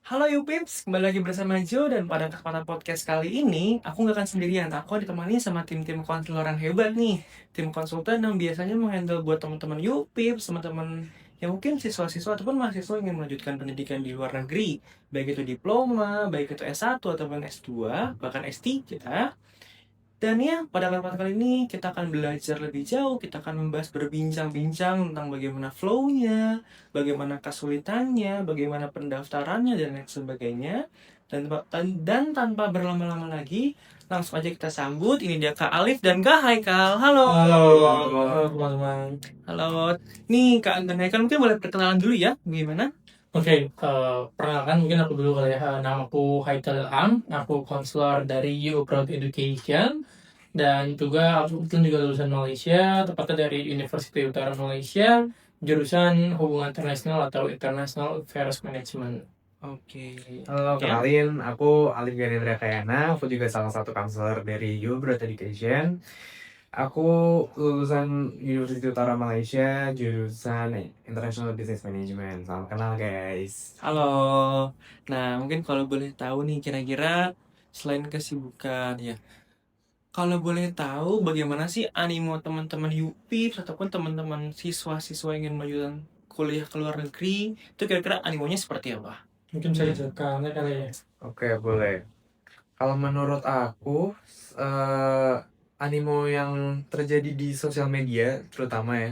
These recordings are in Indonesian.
Halo Yupips, kembali lagi bersama Jo dan pada kesempatan podcast kali ini aku nggak akan sendirian, aku ditemani sama tim-tim konseloran hebat nih. Tim konsultan yang biasanya menghandle buat teman-teman Yupips, teman-teman yang mungkin siswa-siswa ataupun mahasiswa yang ingin melanjutkan pendidikan di luar negeri, baik itu diploma, baik itu S1 ataupun S2, bahkan S3. Dan ya, pada kesempatan kali ini kita akan belajar lebih jauh, kita akan membahas berbincang-bincang tentang bagaimana flow-nya, bagaimana kesulitannya, bagaimana pendaftarannya, dan lain sebagainya. Dan tanpa berlama-lama lagi, langsung aja kita sambut. Ini dia Kak Alif dan Kak Haikal. Halo. Halo, halo teman-teman. Halo. Nih Kak dan Haikal mungkin boleh perkenalan dulu ya, bagaimana? Perkenalkan mungkin aku dulu kali ya. Namaku Haikal Ilham, aku konselor dari You Proud Education dan juga aku kebetulan juga lulusan Malaysia, tepatnya dari University Utara Malaysia, jurusan Hubungan Internasional atau International Affairs Management. Oke. Halo, Ya. kenalin, aku Alif Ganindra Kayana, aku juga salah satu counselor dari You Broad Education. Aku lulusan University Utara Malaysia, jurusan International Business Management. Salam kenal guys. Halo. Nah, mungkin kalau boleh tahu nih kira-kira selain kesibukan ya, kalau boleh tahu bagaimana sih animo teman-teman UPIPS ataupun teman-teman siswa-siswa yang ingin melanjutkan kuliah ke luar negeri, itu kira-kira animonya seperti apa? Mungkin saya jelaskan kali ya. Oke, boleh. Kalau menurut aku, eh, animo yang terjadi di sosial media, terutama ya,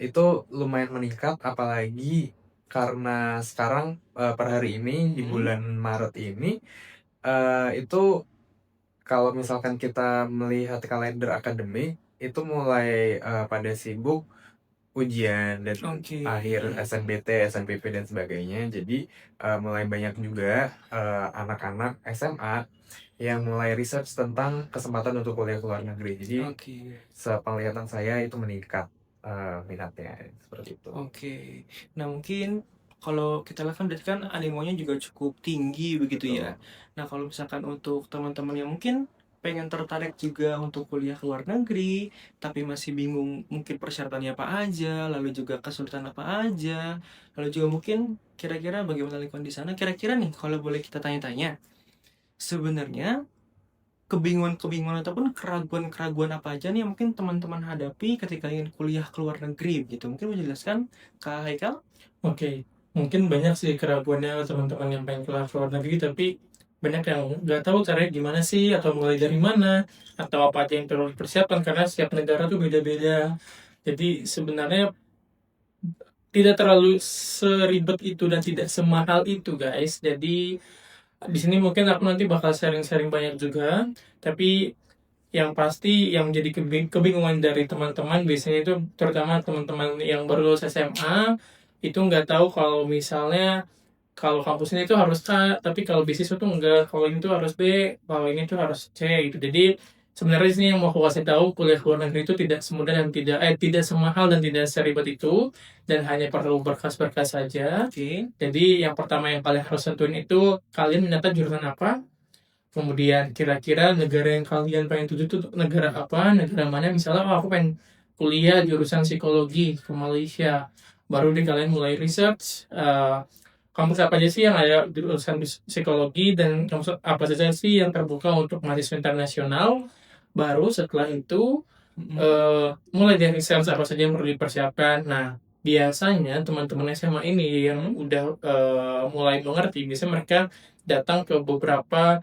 itu lumayan meningkat, apalagi karena sekarang per hari ini di bulan Maret ini itu kalau misalkan kita melihat kalender akademik itu mulai pada sibuk ujian dan Oke. akhir SNBT, SNPP dan sebagainya. Jadi mulai banyak juga anak-anak SMA yang mulai research tentang kesempatan untuk kuliah ke luar negeri. Jadi Oke. sepenglihatan saya itu meningkat minatnya seperti itu. Oke. Nah, mungkin kalau kita lihat kan berarti kan animonya juga cukup tinggi begitu ya. Betul. Nah, kalau misalkan untuk teman-teman yang mungkin pengen tertarik juga untuk kuliah ke luar negeri, tapi masih bingung mungkin persyaratannya apa aja, lalu juga kesulitan apa aja, lalu juga mungkin kira-kira bagaimana lingkungan di sana. Kira-kira nih kalau boleh kita tanya-tanya, sebenarnya kebingungan-kebingungan ataupun keraguan-keraguan apa aja nih yang mungkin teman-teman hadapi ketika ingin kuliah ke luar negeri gitu. Mungkin mau jelaskan Kak Haikal? Oke, mungkin banyak sih keraguannya teman-teman yang pengen keluar ke luar negeri, tapi banyak yang nggak tahu caranya gimana sih, atau mulai dari mana, atau apa aja yang perlu dipersiapkan, karena setiap negara tuh beda-beda. Jadi sebenarnya tidak terlalu seribet itu dan tidak semahal itu, guys. Jadi di sini mungkin aku nanti bakal sharing-sharing banyak juga, tapi yang pasti yang jadi kebingungan dari teman-teman biasanya itu terutama teman-teman yang baru lulus SMA itu nggak tahu kalau misalnya kalau kampus ini tuh harus A, tapi kalau bisnis itu enggak, kalau ini tuh harus B, kalau ini tuh harus C gitu. Jadi sebenarnya di sini yang mau aku kasih tahu kuliah luar negeri itu tidak semudah dan tidak semahal dan tidak seribet itu dan hanya perlu berkas-berkas saja. Oke. Jadi yang pertama yang kalian harus tentuin itu kalian minatnya jurusan apa, kemudian kira-kira negara yang kalian pengen tuju itu negara apa, negara mana. Misalnya aku pengen kuliah jurusan psikologi ke Malaysia, baru deh kalian mulai research kampus apa aja sih yang ada jurusan psikologi dan kampus apa saja sih yang terbuka untuk mahasiswa internasional. Baru setelah itu mulai dari research apa saja yang perlu dipersiapkan. Nah, biasanya teman-teman SMA ini yang udah mulai mengerti, biasanya mereka datang ke beberapa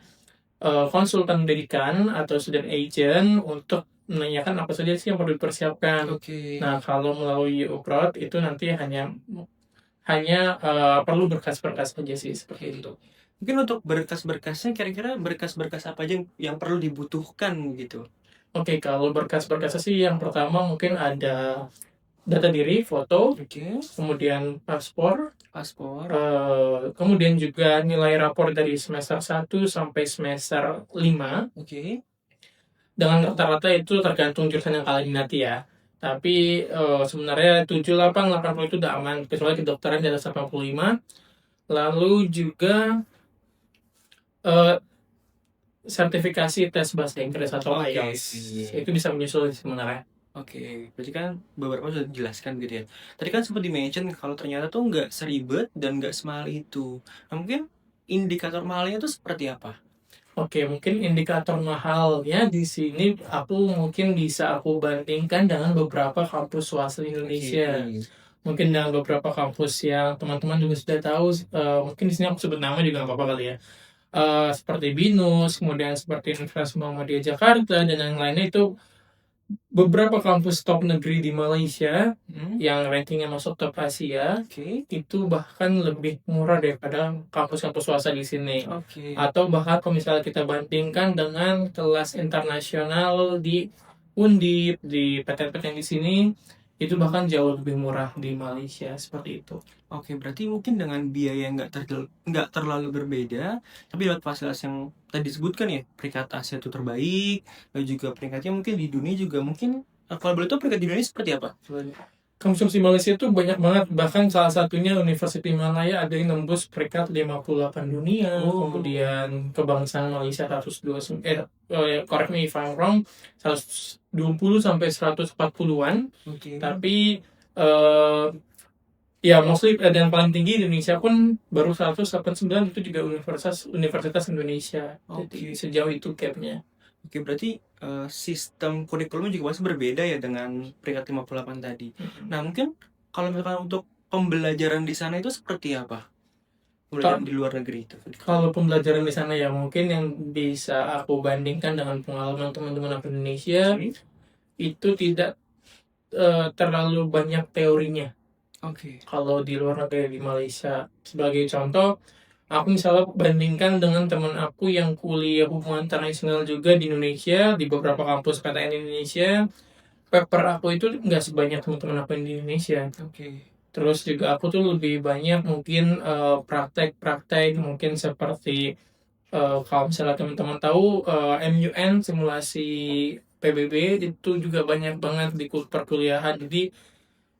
konsultan pendidikan atau student agent untuk menanyakan apa saja sih yang perlu dipersiapkan. Oke. Nah, kalau melalui UPROD itu nanti hanya perlu berkas-berkas aja sih seperti itu. Mungkin untuk berkas-berkasnya kira-kira berkas-berkas apa aja yang perlu dibutuhkan gitu. Oke, kalau berkas-berkasnya sih yang pertama mungkin ada data diri, foto, Oke. kemudian paspor, Paspor. kemudian juga nilai rapor dari semester 1 sampai semester 5. Oke. Dengan rata-rata itu tergantung jurusan yang kalian minati ya. Tapi sebenarnya 78, 80 itu udah aman, kecuali kedokteran di atas 85. Lalu juga eh, sertifikasi tes bahasa Inggris atau Oke. IELTS. Itu bisa menyusul sebenarnya. Oke, berarti kan beberapa sudah dijelaskan gitu ya. Tadi kan sempat di-mention kalau ternyata tuh nggak seribet dan nggak semahal itu. Nah, mungkin indikator mahalnya itu seperti apa? Oke, mungkin indikator mahalnya di sini mungkin bisa aku bandingkan dengan beberapa kampus swasta di Indonesia. Mungkin dengan beberapa kampus yang teman-teman juga sudah tahu, mungkin di sini aku sebut nama juga nggak apa-apa kali ya. Seperti BINUS, kemudian seperti Universitas Muhammadiyah Jakarta dan yang lainnya, itu beberapa kampus top negeri di Malaysia yang rankingnya masuk top Asia, Oke. itu bahkan lebih murah daripada kampus-kampus swasta di sini. Oke. Atau bahkan kalau misalnya kita bandingkan dengan kelas internasional di Undip, di PTN-PTN di sini, itu bahkan jauh lebih murah di Malaysia, seperti itu. Oke, berarti mungkin dengan biaya yang nggak terlalu berbeda, tapi lewat fasilitas yang tadi disebutkan ya, peringkat Asia itu terbaik, lalu juga peringkatnya mungkin di dunia juga mungkin, kalau boleh tahu peringkat di dunia seperti apa? Kampus di Malaysia itu banyak banget, bahkan salah satunya University Malaya ada yang nembus peringkat 58 dunia, Oh. kemudian kebangsaan Malaysia 129, correct me if I'm wrong, 120 sampai 140-an, Oke. tapi ya mostly dan paling tinggi di Indonesia pun baru 189, itu juga Universitas Indonesia. Jadi Oke. sejauh itu gapnya. Oke, berarti sistem kurikulumnya juga pasti berbeda ya dengan peringkat 58 tadi. Nah, mungkin kalau misalkan untuk pembelajaran di sana itu seperti apa? Pembelajaran di luar negeri itu. Kalau pembelajaran di sana ya mungkin yang bisa aku bandingkan dengan pengalaman teman-teman aku di Indonesia, itu tidak terlalu banyak teorinya. Oke. Kalau di luar negeri, di Malaysia, sebagai contoh, aku misalnya bandingkan dengan teman aku yang kuliah hubungan internasional juga di Indonesia, di beberapa kampus PTN di Indonesia, paper aku itu nggak sebanyak teman-teman aku yang di Indonesia. Oke. Terus juga aku tuh lebih banyak mungkin praktek-praktek, mungkin seperti kalau misalnya teman-teman tahu, MUN, simulasi PBB, itu juga banyak banget di perkuliahan. Jadi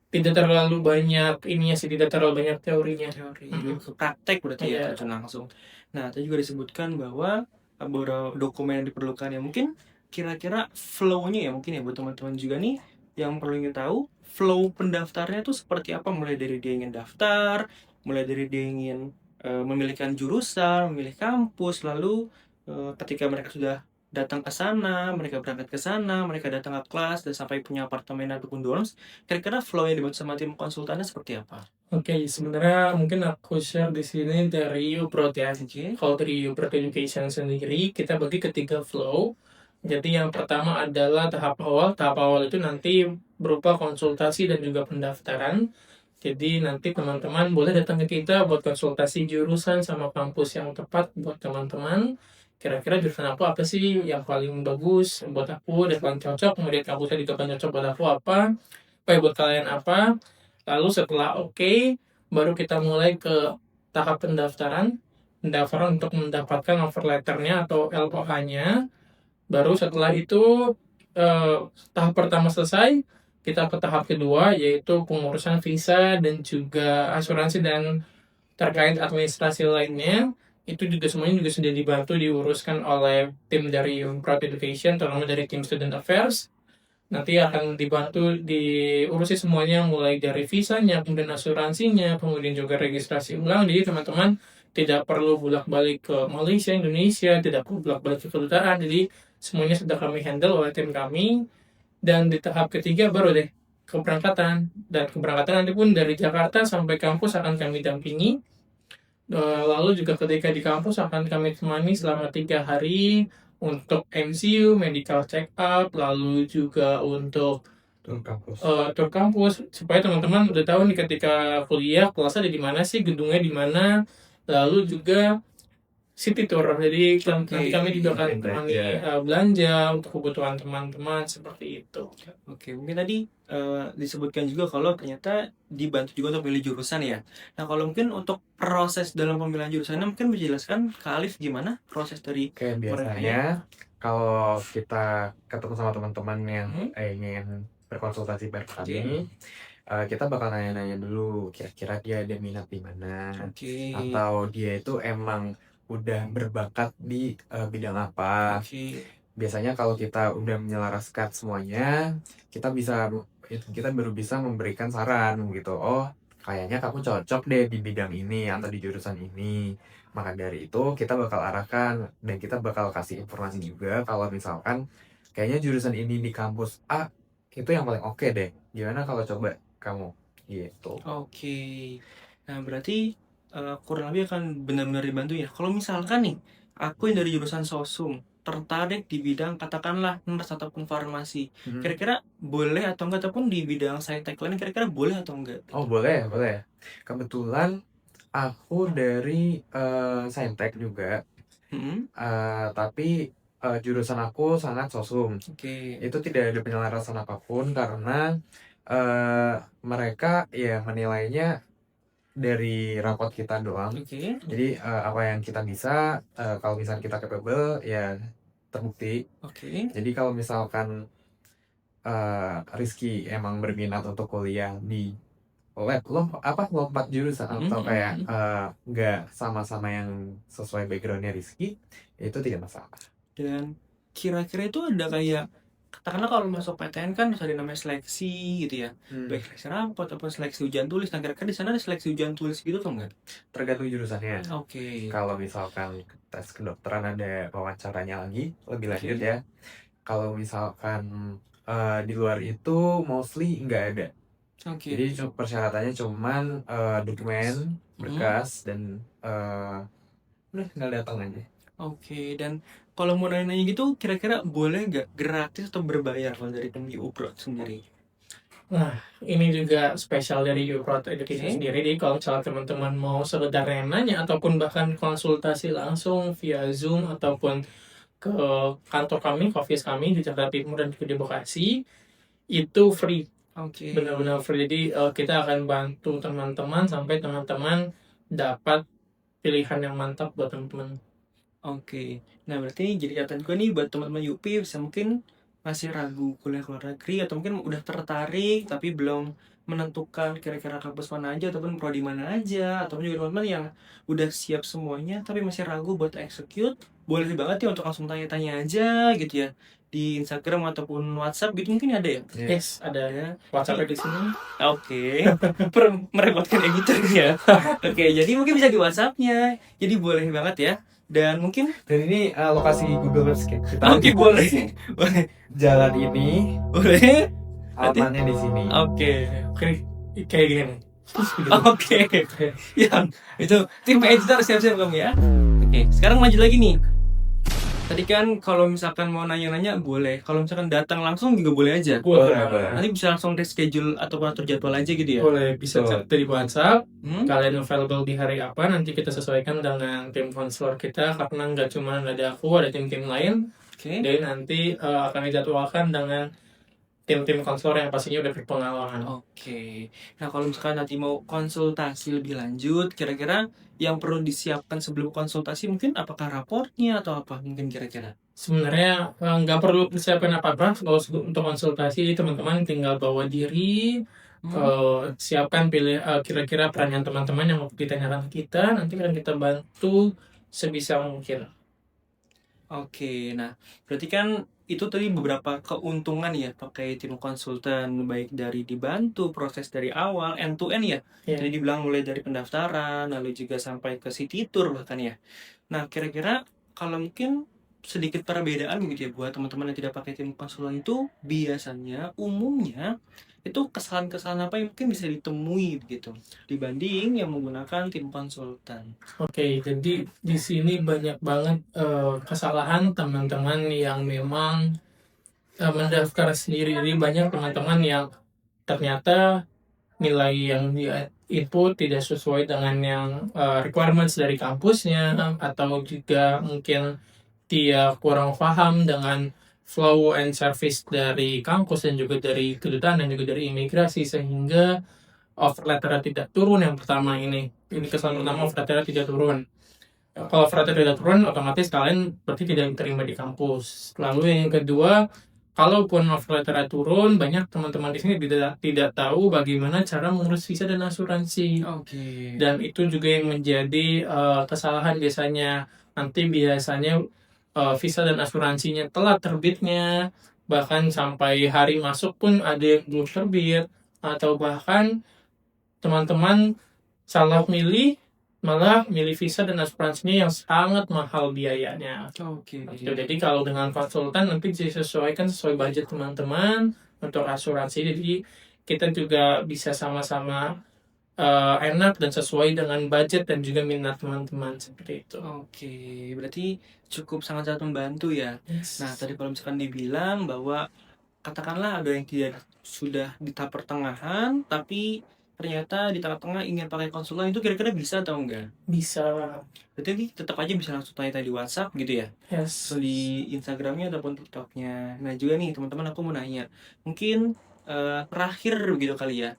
tidak terlalu banyak ininya sih, tidak terlalu banyak teorinya. Teori, ke praktek berarti ya, Iya. terjun langsung. Nah, tadi juga disebutkan bahwa beberapa dokumen yang diperlukan ya, mungkin kira-kira flow-nya ya mungkin ya buat teman-teman juga nih yang perlu ingin tahu, flow pendaftarnya tuh seperti apa, mulai dari dia ingin daftar, mulai dari dia ingin memilihkan jurusan, memilih kampus, lalu ketika mereka sudah datang ke sana, mereka berangkat ke sana, mereka datang ke kelas dan sampai punya apartemen ataupun dorms, kira-kira flow yang dibuat sama tim konsultannya seperti apa? Oke, sebenarnya mungkin aku share di sini dari Uprod ya. Oke. Kalau dari Uprod Education sendiri, kita bagi ke 3 flow. Jadi yang pertama adalah tahap awal. Tahap awal itu nanti berupa konsultasi dan juga pendaftaran. Jadi nanti teman-teman boleh datang ke kita buat konsultasi jurusan sama kampus yang tepat buat teman-teman. Kira-kira jurusan apa sih yang paling bagus buat aku dan paling cocok, kemudian kampusnya juga paling cocok buat aku apa buat kalian apa. Lalu setelah oke, baru kita mulai ke tahap pendaftaran untuk mendapatkan offer letternya atau LOA-nya. Baru setelah itu tahap pertama selesai, kita ke tahap kedua, yaitu pengurusan visa dan juga asuransi dan terkait administrasi lainnya. Itu juga semuanya juga sudah dibantu diuruskan oleh tim dari Uprod Education, terutama dari tim Student Affairs. Nanti akan dibantu diurusi semuanya, mulai dari visanya, kemudian asuransinya, kemudian juga registrasi ulang. Jadi teman-teman tidak perlu bolak-balik ke Malaysia, Indonesia, tidak perlu bolak-balik ke kedutaan. Jadi semuanya sudah kami handle oleh tim kami. Dan di tahap ketiga baru deh keberangkatan. Dan keberangkatan nanti pun dari Jakarta sampai kampus akan kami dampingi. Lalu juga ketika di kampus akan kami temani selama 3 hari untuk MCU, medical check up, lalu juga untuk kampus. tur kampus, supaya teman-teman udah tahu nih ketika kuliah kelasnya ada di mana sih, gedungnya di mana, lalu juga city tour. Jadi nanti kami juga akan temani belanja untuk kebutuhan teman-teman, seperti itu. Oke, mungkin tadi disebutkan juga kalau ternyata dibantu juga untuk pilih jurusan ya. Nah, kalau mungkin untuk proses dalam pemilihan jurusannya mungkin menjelaskan ke Alif gimana proses dari Kayak biasanya kalau kita ketemu sama teman-teman yang ingin berkonsultasi bareng kami, kita bakal nanya-nanya dulu kira-kira dia ada minat di mana, Oke. atau dia itu emang udah berbakat di bidang apa. Oke. Biasanya kalau kita udah menyelaraskan semuanya, kita baru bisa memberikan saran gitu. Oh, kayaknya kamu cocok deh di bidang ini atau di jurusan ini. Maka dari itu kita bakal arahkan dan kita bakal kasih informasi juga kalau misalkan kayaknya jurusan ini di kampus A itu yang paling oke deh. Gimana kalau coba kamu gitu. Oke. Nah, berarti kurang lebih akan benar-benar dibantu ya. Kalau misalkan nih, aku yang dari jurusan sosum, tertarik di bidang katakanlah nurse ataupun farmasi. Hmm. Kira-kira boleh atau enggak, ataupun di bidang saintek lain kira-kira boleh atau enggak? Oh boleh, boleh. Kebetulan aku dari Saintek juga, Hmm, tapi jurusan aku sangat sosum. oke. Itu tidak ada penyelarasan apapun karena mereka ya menilainya dari rapot kita doang. Oke. Jadi apa yang kita bisa, kalau misalnya kita capable ya terbukti. Oke. Jadi kalau misalkan Rizky emang berminat untuk kuliah di lompat jurusan atau kayak nggak sama-sama yang sesuai backgroundnya Rizky, itu tidak masalah. Dan kira-kira itu ada kayak, katakanlah kalau masuk PTN kan harus ada namanya seleksi gitu ya. Baik seleksi rapot ataupun seleksi ujian tulis. Nah, kira-kira di sana ada seleksi ujian tulis gitu atau enggak? Tergantung jurusannya. Oke. Kalau misalkan tes kedokteran ada wawancaranya lagi lebih lanjut Oke. ya. Kalau misalkan di luar itu mostly nggak ada. Oke. Jadi persyaratannya cuman dokumen, berkas, dan udah tinggal datang aja. Oke, dan kalau mau nanya-nanya gitu, kira-kira boleh nggak gratis atau berbayar kalau dari tim Uprod sendiri? Nah, ini juga spesial dari Uprod Education Oke. sendiri. Jadi kalau misalnya teman-teman mau sekedar nanya ataupun bahkan konsultasi langsung via Zoom ataupun ke kantor kami, ke office kami di Jakarta Timur dan juga di Bekasi, itu free. Oke. Benar-benar free. Jadi kita akan bantu teman-teman sampai teman-teman dapat pilihan yang mantap buat teman-teman. Oke. Nah, berarti jadi catatan gue nih buat teman-teman UPI bisa mungkin masih ragu kuliah ke luar negeri atau mungkin udah tertarik tapi belum menentukan kira-kira kampus mana aja ataupun prodi mana aja, ataupun juga teman-teman yang udah siap semuanya tapi masih ragu buat execute, boleh banget ya untuk langsung tanya-tanya aja gitu ya di Instagram ataupun WhatsApp gitu, mungkin ada ya? Yes, ada Ya. WhatsApp di sini. Oke. Merepotkan editor ya. Oke, jadi mungkin bisa di WhatsApp-nya. Jadi boleh banget ya. Dan mungkin Dan ini lokasi Google Maps kita. oke, boleh. Boleh. Jalan ini, Boleh. alamatnya di sini. Oke. Kayak gini. Oke. Ya, itu tim editor siap-siap kamu ya. Oke, sekarang maju lagi nih. Tadi kan kalau misalkan mau nanya-nanya boleh. Kalau misalkan datang langsung juga boleh aja. Boleh, boleh. Nanti bisa langsung reschedule atau atur jadwal aja gitu ya. Boleh, bisa chat di WhatsApp. Hmm? Kalian available di hari apa, nanti kita sesuaikan dengan tim konselor kita. Karena nggak cuma ada aku, ada tim-tim lain. Oke. Jadi nanti akan dijadwalkan dengan tim-tim konselor yang pastinya udah berpengalaman. Oke. Nah, kalau misalkan nanti mau konsultasi lebih lanjut, kira-kira yang perlu disiapkan sebelum konsultasi mungkin apakah raportnya atau apa mungkin kira-kira? Sebenarnya nggak perlu persiapan apa-apa. Kalau untuk konsultasi, teman-teman tinggal bawa diri, siapkan pilih kira-kira pertanyaan teman-teman yang mau ditanyakan ke kita. Nanti akan kita bantu sebisa mungkin. Oke, nah berarti kan itu tadi beberapa keuntungan ya pakai tim konsultan, baik dari dibantu proses dari awal end to end ya. Iya. Jadi dibilang mulai dari pendaftaran lalu juga sampai ke city tour bahkan ya. Nah, kira-kira kalau mungkin sedikit perbedaan begitu ya buat teman-teman yang tidak pakai tim konsultan itu biasanya umumnya itu kesalahan-kesalahan apa yang mungkin bisa ditemui begitu dibanding yang menggunakan tim konsultan. Oke, jadi di sini banyak banget kesalahan teman-teman yang memang mendaftar sendiri. Jadi banyak teman-teman yang ternyata nilai yang dia input tidak sesuai dengan yang requirements dari kampusnya, atau juga mungkin dia kurang paham dengan flow and service dari kampus dan juga dari kedutaan dan juga dari imigrasi, sehingga offer letter tidak turun. Yang pertama ini kesalahan pertama, offer letter tidak turun. Kalau offer letter tidak turun, otomatis kalian berarti tidak diterima di kampus. Lalu yang kedua, kalaupun offer letter turun, banyak teman-teman di sini tidak tahu bagaimana cara mengurus visa dan asuransi. Oke. Dan itu juga yang menjadi kesalahan biasanya. Nanti biasanya visa dan asuransinya telat terbitnya, bahkan sampai hari masuk pun ada yang belum terbit, atau bahkan teman-teman salah milih malah milih visa dan asuransinya yang sangat mahal biayanya. Oke. Gitu. Jadi kalau dengan konsultan nanti disesuaikan sesuai budget teman-teman untuk asuransi. Jadi kita juga bisa sama-sama enak dan sesuai dengan budget dan juga minat teman-teman seperti itu. Oke, berarti cukup sangat-sangat membantu ya. Nah, tadi kalau misalkan dibilang bahwa katakanlah ada yang tidak sudah di tahap pertengahan, tapi ternyata di tengah-tengah ingin pakai konsultan, itu kira-kira bisa atau enggak? Bisa. Berarti tetap aja bisa langsung tanya di WhatsApp gitu ya? Yes. Atau di Instagramnya ataupun TikToknya. Nah juga nih teman-teman, aku mau nanya, mungkin terakhir begitu kali ya,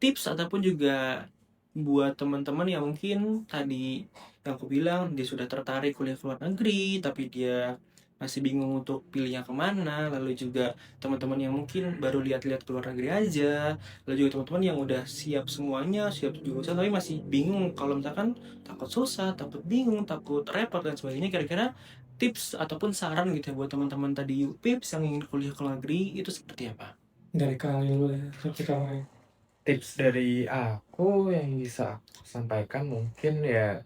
tips ataupun juga buat teman-teman yang mungkin tadi yang aku bilang dia sudah tertarik kuliah ke luar negeri tapi dia masih bingung untuk pilihnya kemana, lalu juga teman-teman yang mungkin baru lihat-lihat ke luar negeri aja, lalu juga teman-teman yang udah siap semuanya, siap jurusan tapi masih bingung kalau misalkan takut susah, takut bingung, takut repot dan sebagainya. Kira-kira tips ataupun saran gitu ya buat teman-teman tadi UPIPS yang ingin kuliah ke luar negeri itu seperti apa? Dari kalian dulu ya, seperti kalian. Tips dari aku yang bisa aku sampaikan mungkin ya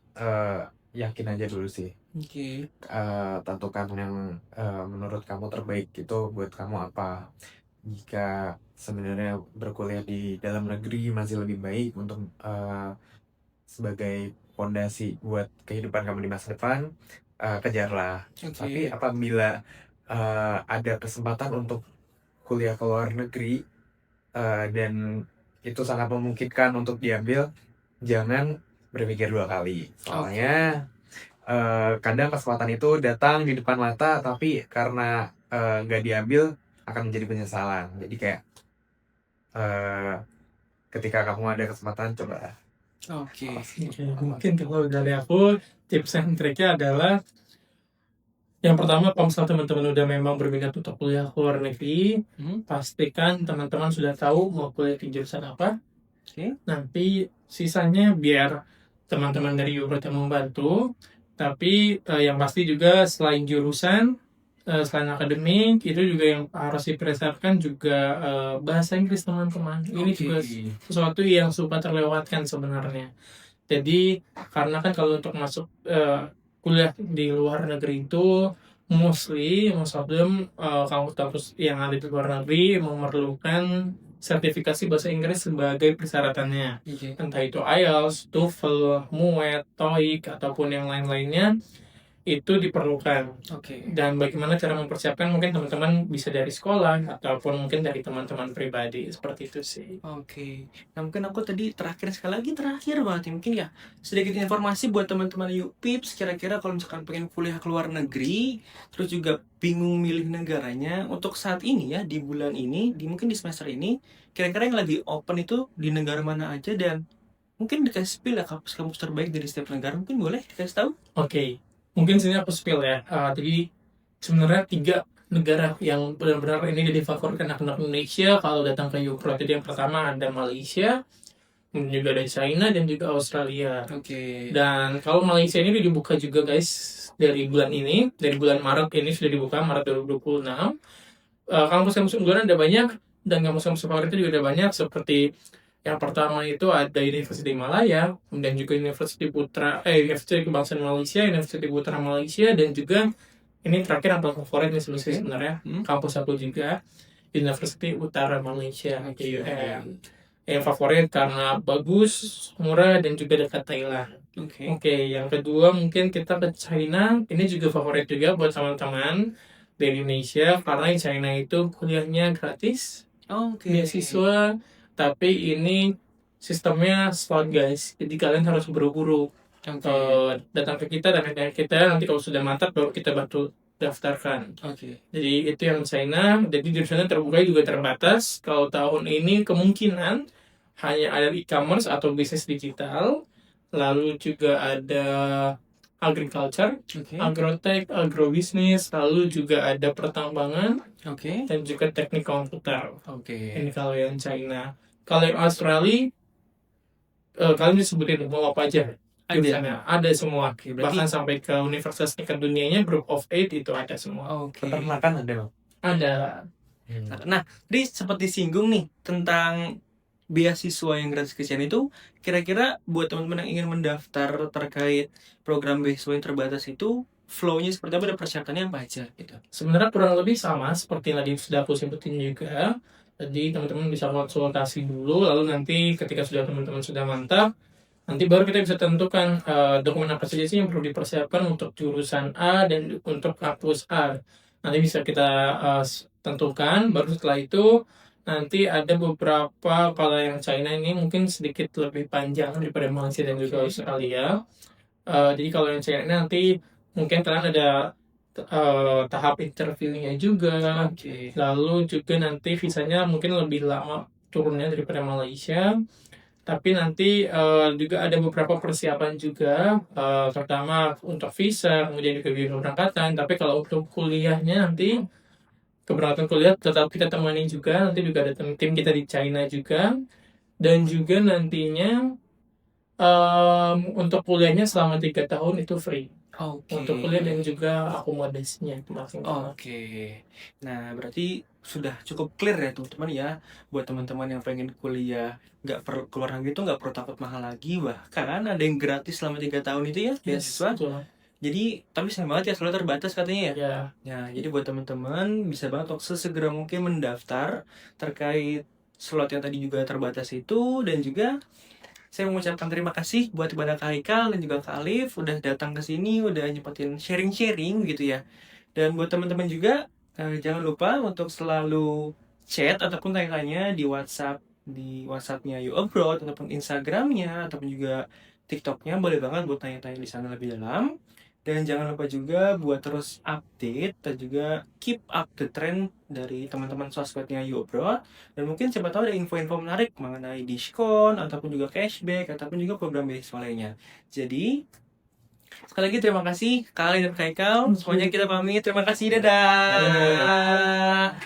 yakin aja dulu sih. Oke. Tentukan yang menurut kamu terbaik itu buat kamu apa. Jika sebenarnya berkuliah di dalam negeri masih lebih baik untuk sebagai fondasi buat kehidupan kamu di masa depan, kejarlah. Tapi apabila ada kesempatan untuk kuliah ke luar negeri dan itu sangat memungkinkan untuk diambil, jangan berpikir 2 kali. Soalnya kadang kesempatan itu datang di depan mata, tapi karena nggak diambil akan menjadi penyesalan. Jadi kayak ketika kamu ada kesempatan, coba. Oke. Mungkin kalau dari aku tips and triknya adalah yang pertama, kalau misalnya teman-teman udah memang berminat untuk kuliah ke luar negeri, pastikan teman-teman sudah tahu mau kuliah di jurusan apa. Oke. Nanti sisanya biar teman-teman dari UPROT yang membantu. Tapi yang pasti juga selain jurusan, selain akademik, itu juga yang harus dipersiapkan juga bahasa Inggris teman-teman. Ini juga sesuatu yang suka terlewatkan sebenarnya. Jadi karena kan kalau untuk masuk kuliah di luar negeri itu most of them kampus-kampus yang ada di luar negeri memerlukan sertifikasi bahasa Inggris sebagai persyaratannya. Entah itu IELTS, TOEFL, MUET, TOEIC ataupun yang lain-lainnya itu diperlukan. Dan bagaimana cara mempersiapkan, mungkin teman-teman bisa dari sekolah ataupun mungkin dari teman-teman pribadi, seperti itu sih. Oke. Nah mungkin aku tadi terakhir banget ya, mungkin ya sedikit informasi buat teman-teman UPIPS, kira-kira kalau misalkan pengen kuliah ke luar negeri terus juga bingung milih negaranya, untuk saat ini ya di bulan ini, mungkin di semester ini, kira-kira yang lagi open itu di negara mana aja, dan mungkin dikasih spill ya kampus-kampus terbaik dari setiap negara, mungkin boleh dikasih tahu? Oke. Mungkin sini aku spill ya. Jadi sebenarnya 3 negara yang benar-benar ini difavoritkan anak-anak Indonesia kalau datang ke UPROT. Jadi yang pertama ada Malaysia, kemudian juga ada China dan juga Australia. Dan kalau Malaysia ini dibuka juga guys dari bulan ini, dari bulan Maret ini sudah dibuka, Maret 2026. Kampus-kampus unggulan ada banyak dan kampus-kampus favorit itu juga ada banyak, seperti yang pertama itu ada University Malaya, kemudian juga University Kebangsaan Malaysia, University Putra Malaysia, dan juga ini terakhir yang paling favorit nih sebenarnya, kampus aku juga, University Utara Malaysia, UM. Yang favorit karena bagus, murah, dan juga dekat Thailand. Oke, yang kedua mungkin kita ke China. Ini juga favorit juga buat teman-teman dari Indonesia, karena di China itu kuliahnya gratis, beasiswa. Tapi ini sistemnya slot guys, jadi kalian harus buru-buru datang ke kita dan nanti kalau sudah mantap baru kita bantu daftarkan. Jadi itu yang China. Jadi jurusannya terbuka juga terbatas. Kalau tahun ini kemungkinan hanya ada e-commerce atau bisnis digital, lalu juga ada agriculture, agrotech, agrobisnis, lalu juga ada pertambangan, dan juga teknik komputer. Ini kalau yang China. Kalau yang Australia, kalian disebutin mau apa aja? Ada semua. Bahkan sampai ke universitas tingkat dunianya, Group of 8 itu ada semua. Peternakan ada? Ada. Nah, tadi sempat disinggung nih tentang beasiswa yang gratisan itu, kira-kira buat teman-teman yang ingin mendaftar terkait program beasiswa yang terbatas itu, flow-nya seperti apa dan persyaratannya apa aja gitu? Sebenarnya kurang lebih sama seperti yang tadi sudah aku sebutin juga. Jadi teman-teman bisa konsultasi dulu, lalu nanti ketika teman-teman sudah mantap, nanti baru kita bisa tentukan dokumen apa saja sih yang perlu dipersiapkan untuk jurusan A dan untuk kampus A. Nanti bisa kita tentukan, baru setelah itu nanti ada beberapa, kalau yang China ini mungkin sedikit lebih panjang daripada Malaysia dan juga Australia. Jadi kalau yang China ini nanti mungkin kalian ada tahap interviewnya juga, Oke. lalu juga nanti visanya mungkin lebih lama turunnya daripada Malaysia. Tapi nanti juga ada beberapa persiapan juga, terutama untuk visa, kemudian juga biaya keberangkatan. Tapi kalau untuk kuliahnya nanti, keberangkatan kuliah tetap kita temani juga. Nanti juga ada tim kita di China juga. Dan juga nantinya untuk kuliahnya selama 3 tahun itu free. Oke. Untuk kuliah dan juga akomodasinya itu maksimal. Oke. Nah, berarti sudah cukup clear ya teman-teman ya. Buat teman-teman yang pengen kuliah nggak perlu keluar negeri itu nggak perlu takut mahal lagi. Bahkan ada yang gratis selama 3 tahun itu ya beasiswa. Betul. Jadi tapi sayang banget ya slot terbatas katanya ya. Ya, Nah, jadi buat teman-teman bisa banget untuk sesegera mungkin mendaftar terkait slot yang tadi juga terbatas itu. Dan juga saya mengucapkan terima kasih buat kepada Kak Haikal dan juga Kak Alif udah datang ke sini, udah nyepetin sharing-sharing gitu ya. Dan buat teman-teman juga jangan lupa untuk selalu chat ataupun tanya-tanya di WhatsApp-nya You Abroad ataupun Instagram-nya ataupun juga TikTok-nya, boleh banget buat tanya-tanya di sana lebih dalam. Dan jangan lupa juga buat terus update dan juga keep up the trend dari teman-teman sosmednya You Abroad. Dan mungkin siapa tahu ada info-info menarik mengenai diskon ataupun juga cashback ataupun juga program beasiswa lainnya. Jadi sekali lagi terima kasih Kak Ali dan Kak Haikal. Semuanya kita pamit. Terima kasih. Dadah.